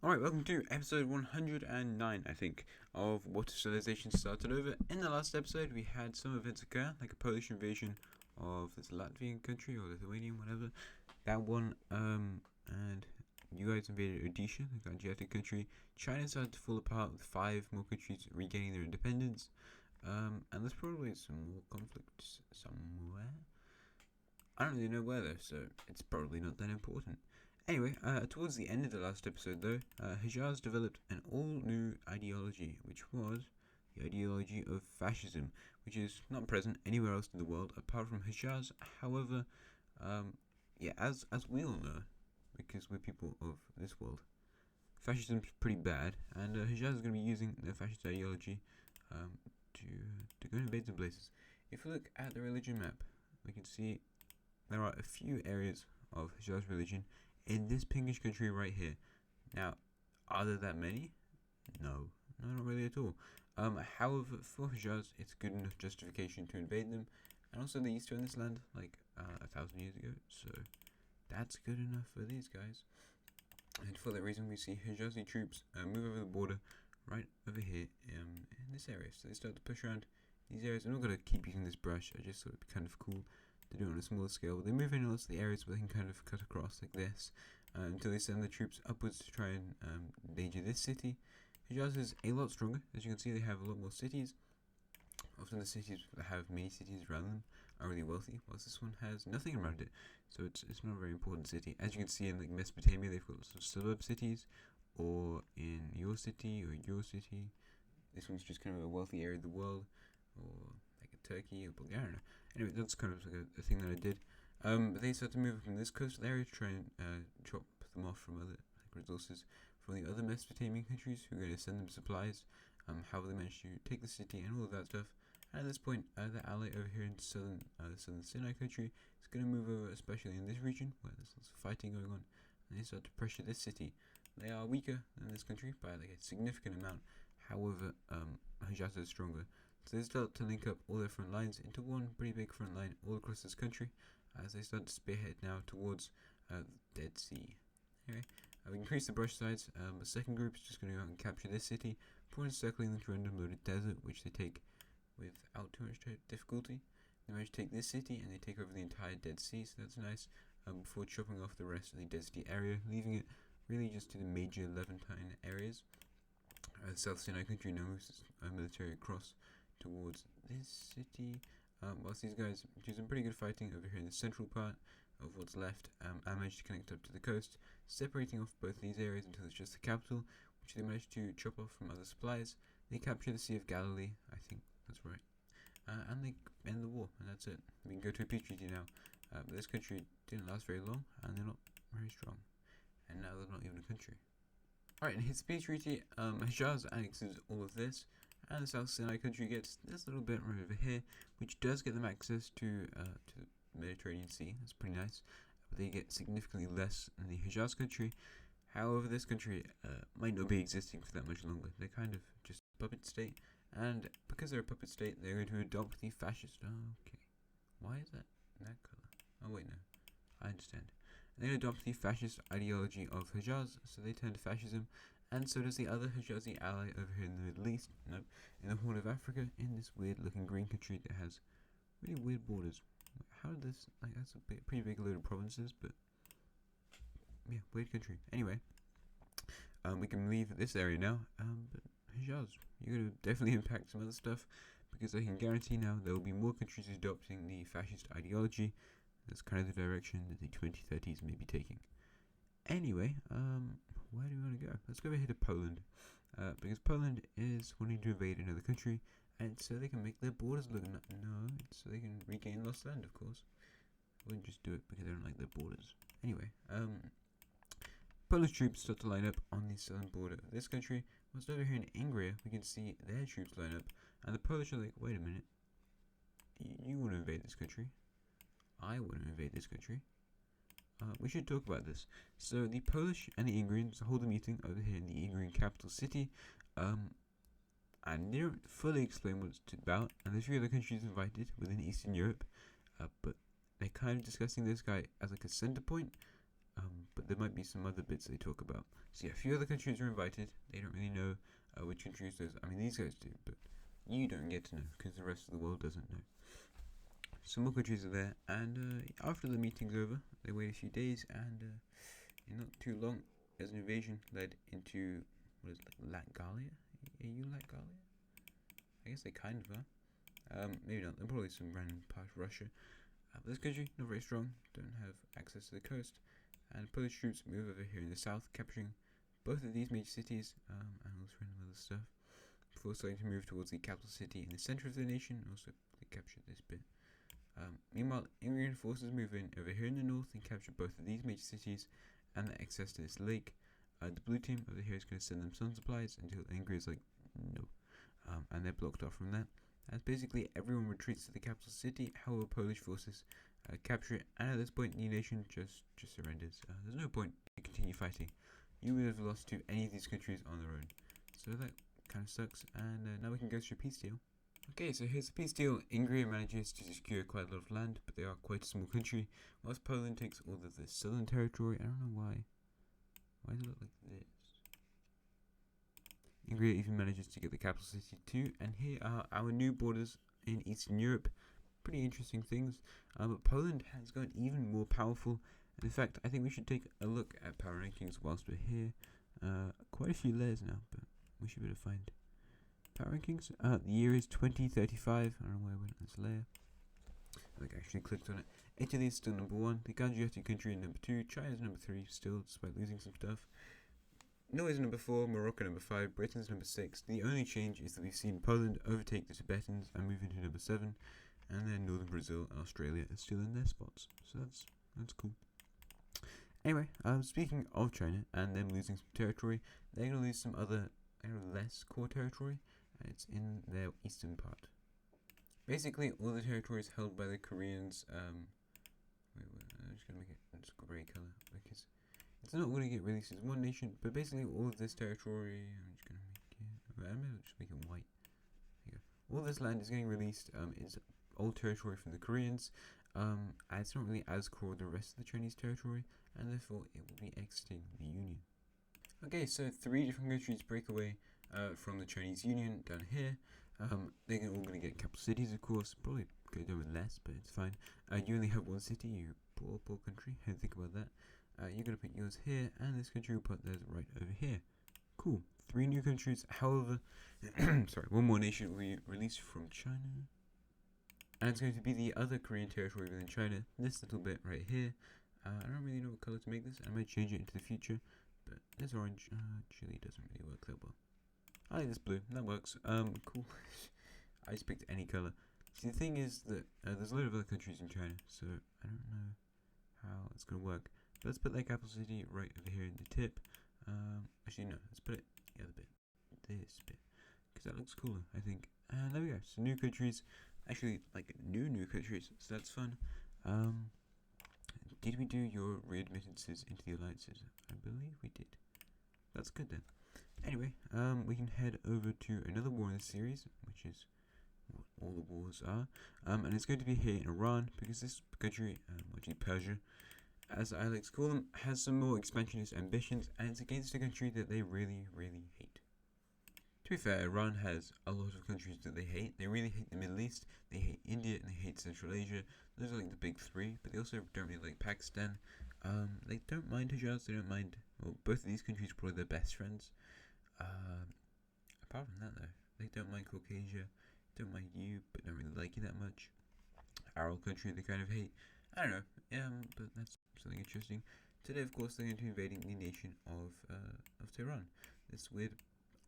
Alright, welcome to episode 109, I think, of What Civilization Started Over. In the last episode, we had some events occur, like a Polish invasion of this Latvian country, or Lithuanian, whatever. That one, and you guys invaded Odisha, the Gangetic country. China started to fall apart with 5 more countries regaining their independence. And there's probably some more conflicts somewhere. I don't really know where though, so it's probably not that important. Anyway, towards the end of the last episode though, Hijaz developed an all-new ideology, which was the ideology of fascism, which is not present anywhere else in the world apart from Hijaz. However, as we all know, because we're people of this world, fascism's pretty bad, and Hijaz is going to be using their fascist ideology to go invade some places. If we look at the religion map, we can see there are a few areas of Hijaz religion in this pinkish country right here. Now, are there that many? No, not really at all. However, for Hijaz, it's good enough justification to invade them, and also they used to own this land like 1,000 years ago, so that's good enough for these guys. And for that reason, we see Hijazi troops move over the border right over here in this area. So they start to push around these areas. I'm not going to keep using this brush, I just thought it'd be kind of cool to do it on a smaller scale. They move in lots of the areas where they can kind of cut across like this until they send the troops upwards to try and endanger this city. Hijaz is a lot stronger. As you can see, they have a lot more cities. Often the cities that have many cities around them are really wealthy, whilst this one has nothing around it, so it's not a very important city. As you can see in like Mesopotamia, they've got lots of suburb cities, or in your city or your city. This one's just kind of a wealthy area of the world, or like a Turkey or Bulgaria. Anyway, that's kind of like a thing that I did. But they start to move from this coastal area to try and chop them off from other resources from the other Mesopotamian countries who are going to send them supplies. How they managed to take the city and all of that stuff. And at this point, the ally over here in southern Sinai country is going to move over, especially in this region where there's lots of fighting going on, and they start to pressure this city. They are weaker than this country by like a significant amount. However, Hijaz is stronger. So they start to link up all their front lines into one pretty big front line all across this country as they start to spearhead now towards the Dead Sea. Anyway, we increase the brush sides. The second group is just going to go out and capture this city before encircling the random loaded desert, which they take without too much difficulty. They manage to take this city and they take over the entire Dead Sea, so that's nice, before chopping off the rest of the deserty area, leaving it really just to the major Levantine areas. The South Sinai country now moves military across towards this city, whilst these guys do some pretty good fighting over here in the central part of what's left. I managed to connect up to the coast, separating off both these areas until it's just the capital, which they managed to chop off from other supplies. They capture the Sea of Galilee, I think that's right, and they end the war, and that's it. We can go to a peace treaty now, but this country didn't last very long, and they're not very strong, and now they're not even a country. Alright, in his peace treaty, Hijaz annexes all of this, and the South Sinai country gets this little bit right over here, which does get them access to the Mediterranean Sea. That's pretty nice, but they get significantly less than the Hijaz country. However, this country might not be existing for that much longer. They're kind of just a puppet state, and because they're a puppet state, they're going to adopt the fascist. Oh, okay. Why is that color? Oh wait, no, I understand. They adopt the fascist ideology of Hijaz, so they turn to fascism, and so does the other Hijazi ally over here in the Middle East, in the Horn of Africa, in this weird-looking green country that has really weird borders. How did this, that's a pretty big load of provinces, but yeah, weird country. Anyway, we can leave this area now, but Hijaz, you're going to definitely impact some other stuff, because I can guarantee now there will be more countries adopting the fascist ideology. That's kind of the direction that the 2030s may be taking. Anyway, where do we want to go? Let's go over here to Poland, because Poland is wanting to invade another country, and so they can make their borders look it's so they can regain lost land, of course. I wouldn't just do it because they don't like their borders. Anyway, Polish troops start to line up on the southern border of this country. Whilst over here in Ingria, we can see their troops line up, and the Polish are like, wait a minute, you want to invade this country? I want to invade this country. We should talk about this. So the Polish and the Ingrians hold a meeting over here in the Ingrian capital city, and they don't fully explain what it's about, and there's 3 other countries invited within Eastern Europe, but they're kind of discussing this guy as like a center point, but there might be some other bits they talk about. So yeah, a few other countries are invited. They don't really know which countries those. I mean, these guys do, but you don't get to know because the rest of the world doesn't know. Some more countries are there, and after the meeting's over, they wait a few days, and in not too long, there's an invasion led into what is it, like Latgalia? Are you Latgalia? I guess they kind of are. Maybe not. They're probably some random part of Russia. But this country, not very strong, don't have access to the coast, and Polish troops move over here in the south, capturing both of these major cities, and also random other stuff, before starting to move towards the capital city in the center of the nation. Also, they captured this bit. Meanwhile, Ingrian forces move in over here in the north and capture both of these major cities and the access to this lake. The blue team over here is going to send them some supplies until Ingrid is like, no. And they're blocked off from that. As basically everyone retreats to the capital city, however Polish forces capture it, and at this point the nation just surrenders. There's no point to continue fighting. You would have lost to any of these countries on their own. So that kind of sucks, and now we can go through peace deal. Okay, so here's the peace deal. Ingria manages to secure quite a lot of land, but they are quite a small country, whilst Poland takes all of the southern territory. I don't know why. Why does it look like this? Ingria even manages to get the capital city too, and here are our new borders in Eastern Europe. Pretty interesting things, but Poland has gotten even more powerful. In fact, I think we should take a look at power rankings whilst we're here. Quite a few layers now, but we should be able to find power rankings. The year is 2035. I don't know why I went on this layer. I think I actually clicked on it. Italy is still number 1. The Gangetic country is number 2. China is number 3 still, despite losing some stuff. Norway is number 4. Morocco number 5. Britain's number 6. The only change is that we've seen Poland overtake the Tibetans and move into number 7. And then Northern Brazil and Australia are still in their spots. So that's cool. Anyway, speaking of China and them losing some territory, they're going to lose some other less core territory. It's in their eastern part. Basically, all the territories held by the Koreans. I'm just gonna make it just a grey color because it's not going to get released as one nation. But basically, all of this territory. I'm just gonna make it. I'm gonna just make it white. There you go. All this land is getting released. Is old territory from the Koreans. It's not really as core the rest of the Chinese territory, and therefore it will be exiting the Union. Okay, so 3 different countries break away from the Chinese Union down here. They're all going to get capital cities, of course. Probably could have done with less, but it's fine. You only have one city, you poor country. How do you think about that? You're going to put yours here, and this country will put theirs right over here. Cool. 3 new countries. However, sorry, one more nation will be released from China. And it's going to be the other Korean territory within China. This little bit right here. I don't really know what color to make this. I might change it into the future. But this orange actually doesn't really work that well. I like this blue. That works. Cool. I just picked any color. See, the thing is that there's a lot of other countries in China, so I don't know how it's going to work. But let's put that capital city right over here in the tip. Actually, no. Let's put it the other bit. This bit. Because that looks cooler, I think. And there we go. So new countries. Actually, like new countries. So that's fun. Did we do your readmittances into the alliances? I believe we did. That's good then. Anyway, we can head over to another war in the series, which is what all the wars are. And it's going to be here in Iran, because this country, actually Persia, as I like to call them, has some more expansionist ambitions, and it's against a country that they really hate. To be fair, Iran has a lot of countries that they hate. They really hate the Middle East, they hate India, and they hate Central Asia. Those are like the big 3, but they also don't really like Pakistan. They don't mind Hijaz, they don't mind, well, both of these countries are probably their best friends. Apart from that though, they don't mind Caucasia, don't mind you, but don't really like you that much. Aral country they kind of hate. I don't know, but that's something interesting. Today, of course, they're going to be invading the nation of Tehran. This weird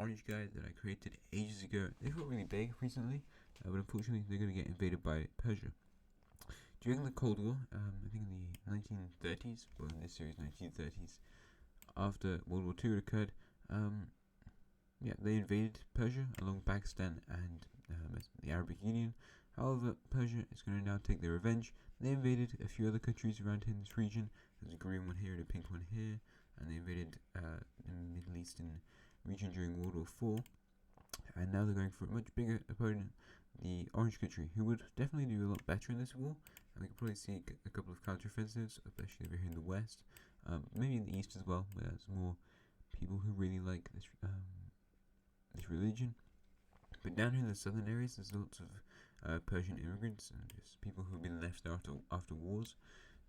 orange guy that I created ages ago. They got really big recently, but unfortunately they're going to get invaded by Persia. During the Cold War, I think in the 1930s, well in this series 1930s, after World War II occurred, they invaded Persia along Pakistan and the Arabic Union. However, Persia is going to now take their revenge. They invaded a few other countries around in this region. There's a green one here and a pink one here, and they invaded the Middle Eastern region during World War IV. And now they're going for a much bigger opponent, the Orange country, who would definitely do a lot better in this war. And we could probably see a couple of counteroffensives, especially over here in the west. Maybe in the east as well, where there's more people who really like this religion. But down here in the southern areas, there's lots of Persian immigrants and just people who've been left after wars.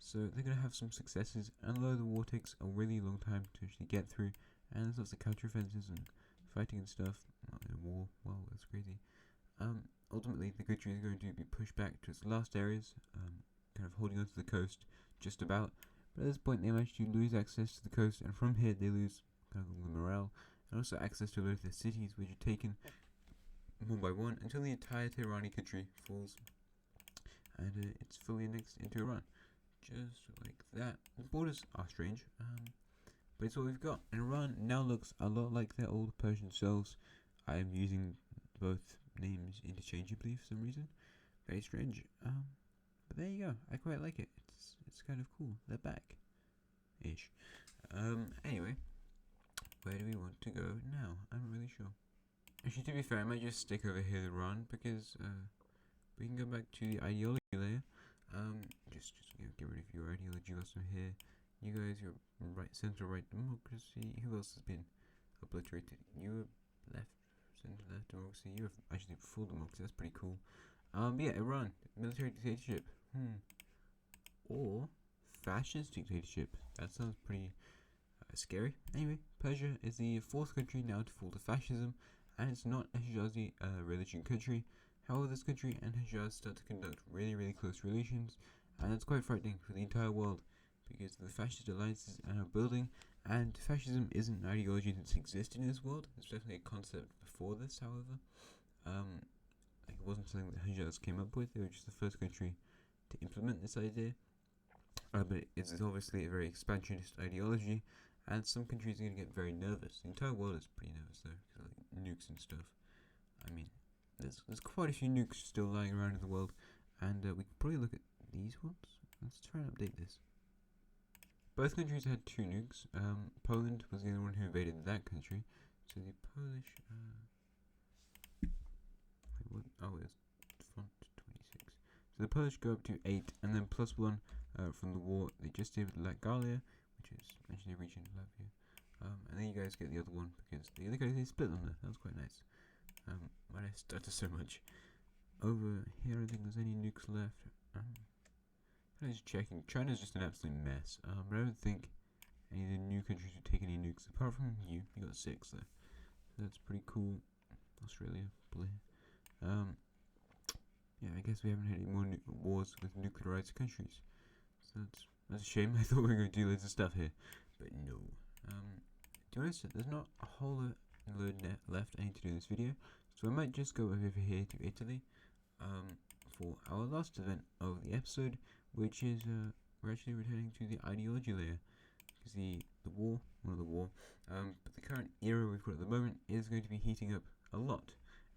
So they're gonna have some successes, and although the war takes a really long time to actually get through, and there's lots of counter-offensives and fighting and stuff, in a war, wow, that's crazy. Ultimately, the country is going to be pushed back to its last areas, kind of holding onto the coast just about. But at this point, they manage to lose access to the coast, and from here, they lose kind of the morale, and also access to a lot of their cities, which are taken one by one until the entire Tehrani country falls, and it's fully annexed into Iran. Just like that. The borders are strange, but it's what we've got. And Iran now looks a lot like their old Persian selves. I am using both names interchangeably for some reason. Very strange. But there you go. I quite like it. It's kind of cool. They're back, ish. Anyway, where do we want to go now? I'm not really sure. Actually, to be fair, I might just stick over here to Iran because we can go back to the ideology layer. Just get rid of your ideology lesson here. You guys, your right, center right democracy. Who else has been obliterated? You left, center left democracy. You have actually full democracy. That's pretty cool. But yeah, Iran, military dictatorship. Or fascist dictatorship. That sounds pretty scary. Anyway, Persia is the fourth country now to fall to fascism, and it's not a Hijazi religion country. However, this country and Hijaz start to conduct really close relations, and that's quite frightening for the entire world because the fascist alliances are now building, and fascism isn't an ideology that's existed in this world. It's definitely a concept before this, however. Like it wasn't something that Hijaz came up with. They were just the first country to implement this idea. But it's obviously a very expansionist ideology, and some countries are going to get very nervous. The entire world is pretty nervous though, because like nukes and stuff. I mean, there's quite a few nukes still lying around in the world, and we can probably look at these ones. Let's try and update this. Both countries had 2 nukes. Poland was the only one who invaded that country, so the Polish. Wait, what? Oh, it's font 26. So the Polish go up to 8, and then +1 from the war they just did with Latgalia, which is actually a region of Latvia. And then you guys get the other one because the other guys they split them there. That was quite nice. Why did I stutter so much? Over here, I don't think there's any nukes left. I'm just checking. China's just an absolute mess. But I don't think any of the new countries would take any nukes apart from you. You got 6 there. So that's pretty cool. Australia, bleh. Yeah, I guess we haven't had any more wars with nuclearized countries. So that's a shame. I thought we were going to do loads of stuff here, but no. To be honest, there's not a whole load left I need to do in this video, so I might just go over here to Italy for our last event of the episode, which is we're actually returning to the ideology layer, because the war, well, not the war, but the current era we've got at the moment is going to be heating up a lot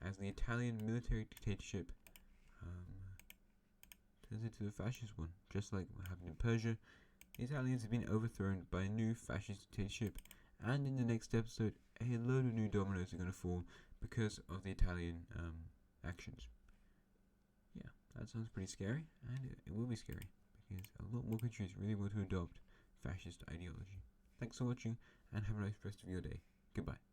as the Italian military dictatorship turns into a fascist one, just like what happened in Persia. The Italians have been overthrown by a new fascist dictatorship, and in the next episode, a load of new dominoes are going to fall because of the Italian actions. Yeah, that sounds pretty scary, and it will be scary because a lot more countries really want to adopt fascist ideology. Thanks for watching, and have a nice rest of your day. Goodbye.